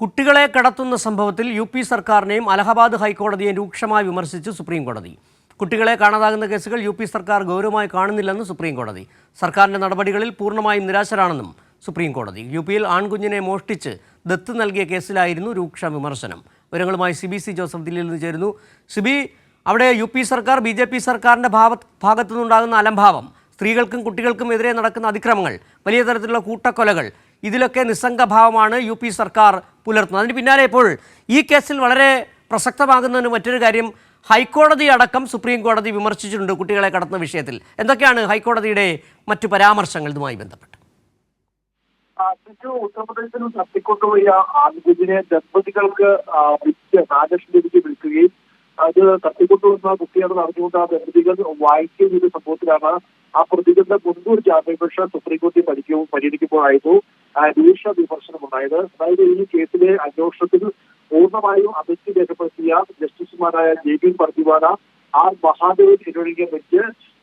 കുട്ടികളെ കടത്തുന്ന സംഭവത്തിൽ യു.പി. സർക്കാരിനെയും അലഹബാദ് ഹൈക്കോടതിയെ രൂക്ഷമായി വിമർശിച്ച് സുപ്രീം കോടതി. കുട്ടികളെ കാണാതാകുന്ന കേസുകൾ യു.പി. സർക്കാർ ഗൗരവമായി കാണുന്നില്ലെന്ന് സുപ്രീം കോടതി. സർക്കാരിന്റെ നടപടികളിൽ പൂർണ്ണമായും നിരാശരാണെന്നും സുപ്രീം കോടതി. യു.പിയിൽ ആൺകുഞ്ഞിനെ മോഷ്ടിച്ച് ദത്ത് നൽകിയ കേസിലായിരുന്നു രൂക്ഷ വിമർശനം. വിവരങ്ങളുമായി സി ജോസഫ് ദില്ലിയിൽ നിന്ന് ചേരുന്നു. സിബി, അവിടെ യു.പി. സർക്കാർ ബി.ജെ.പി. സർക്കാരിൻ്റെ ഭാഗത്തു നിന്നുണ്ടാകുന്ന അലംഭാവം, സ്ത്രീകൾക്കും കുട്ടികൾക്കും എതിരെ നടക്കുന്ന അതിക്രമങ്ങൾ, വലിയ തരത്തിലുള്ള കൂട്ടക്കൊലകൾ, ഇതിലൊക്കെ നിസ്സംഗഭാവമാണ് യു.പി. സർക്കാർ പുലർത്തുന്നത്. അതിന് പിന്നാലെ ഇപ്പോൾ ഈ കേസിൽ വളരെ പ്രസക്തമാകുന്നതിന് മറ്റൊരു കാര്യം, ഹൈക്കോടതി അടക്കം സുപ്രീം കോടതി വിമർശിച്ചിട്ടുണ്ട് കുട്ടികളെ കടത്തുന്ന വിഷയത്തിൽ. എന്തൊക്കെയാണ് ഹൈക്കോടതിയുടെ മറ്റു പരാമർശങ്ങൾ ഇതുമായി ബന്ധപ്പെട്ട്? ഉത്തർപ്രദേശിൽ തട്ടിക്കൊണ്ടുപോയ ആൺകുഞ്ഞിനെ ദമ്പതികൾക്ക് 4 ലക്ഷം രൂപയ്ക്ക് വിൽക്കുകയും അത് തട്ടിക്കൊണ്ടുവന്ന കുട്ടിയാണെന്ന് അറിഞ്ഞുകൊണ്ട് ആ ദമ്പതികൾ വായിക്കുന്ന ഒരു സംഭവത്തിലാണ് ആ പ്രതികളുടെ മുൻകൂർ ജാമ്യാപേക്ഷ സുപ്രീംകോടതി പരിഗണിക്കുമ്പോഴായിരുന്നു രൂക്ഷ വിമർശനം ഉണ്ടായത്. അതായത് ഈ കേസിലെ അന്വേഷണത്തിൽ പൂർണ്ണമായും അതൃപ്തി രേഖപ്പെടുത്തിയ ജസ്റ്റിസുമാരായ ജെ.ബി. പർദിവാല, ആർ മഹാദേവൻ എന്നിവരുടെ ബെഞ്ച്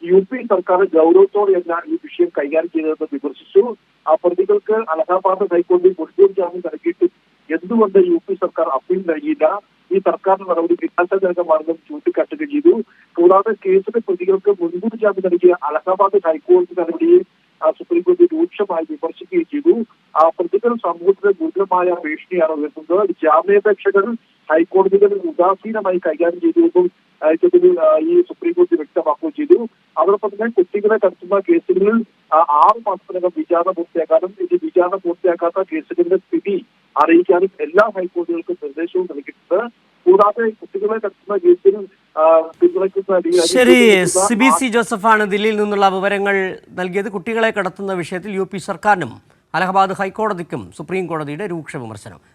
യു.പി. സർക്കാർ ഗൗരവത്തോടെ എന്ന ഈ വിഷയം കൈകാര്യം ചെയ്തതെന്ന് വിമർശിച്ചു. ആ പ്രതികൾക്ക് അലഹാബാദ് ഹൈക്കോടതി മുൻകൂർ ജാമ്യം നൽകിയിട്ടും എന്തുകൊണ്ട് യു.പി. സർക്കാർ അപ്പീൽ നൽകിയില്ല, ഈ സർക്കാരിന്റെ നടപടി നിരാശാജനകമാണെന്നും ചൂണ്ടിക്കാട്ടുകയും ചെയ്തു. കൂടാതെ കേസിലെ പ്രതികൾക്ക് മുൻകൂർ ജാമ്യം നൽകിയ അലഹാബാദ് ഹൈക്കോടതി നടപടിയെ സുപ്രീംകോടതി രൂക്ഷമായി വിമർശിക്കുകയും ചെയ്തു. പ്രതികൾ സമൂഹത്തിന് ഗുരുതരമായ ഭീഷണിയാണ് ഉയർത്തുന്നത്. ജാമ്യാപേക്ഷകൾ ഹൈക്കോടതികൾ ഉദാസീനമായി കൈകാര്യം ചെയ്തുവെന്നും ഈ സുപ്രീംകോടതി വ്യക്തമാക്കുകയും ചെയ്തു. അതോടൊപ്പം തന്നെ കുട്ടികളെ കടത്തുന്ന കേസുകളിൽ 6 മാസത്തിനകം വിചാരണ പൂർത്തിയാക്കാനും ഇത് വിചാരണ പൂർത്തിയാക്കാത്ത കേസുകളുടെ സ്ഥിതി അറിയിക്കാനും എല്ലാ ഹൈക്കോടതികൾക്കും നിർദ്ദേശവും നൽകിയിട്ടുണ്ട്. കൂടാതെ കുട്ടികളെ കടത്തുന്ന കേസിൽ ശരി, സി ജോസഫാണ് ദില്ലിയിൽ നിന്നുള്ള വിവരങ്ങൾ നൽകിയത്. കുട്ടികളെ കടത്തുന്ന വിഷയത്തിൽ യു.പി. സർക്കാരിനും അലഹബാദ് ഹൈക്കോടതിക്കും സുപ്രീം കോടതിയുടെ രൂക്ഷ വിമർശനം.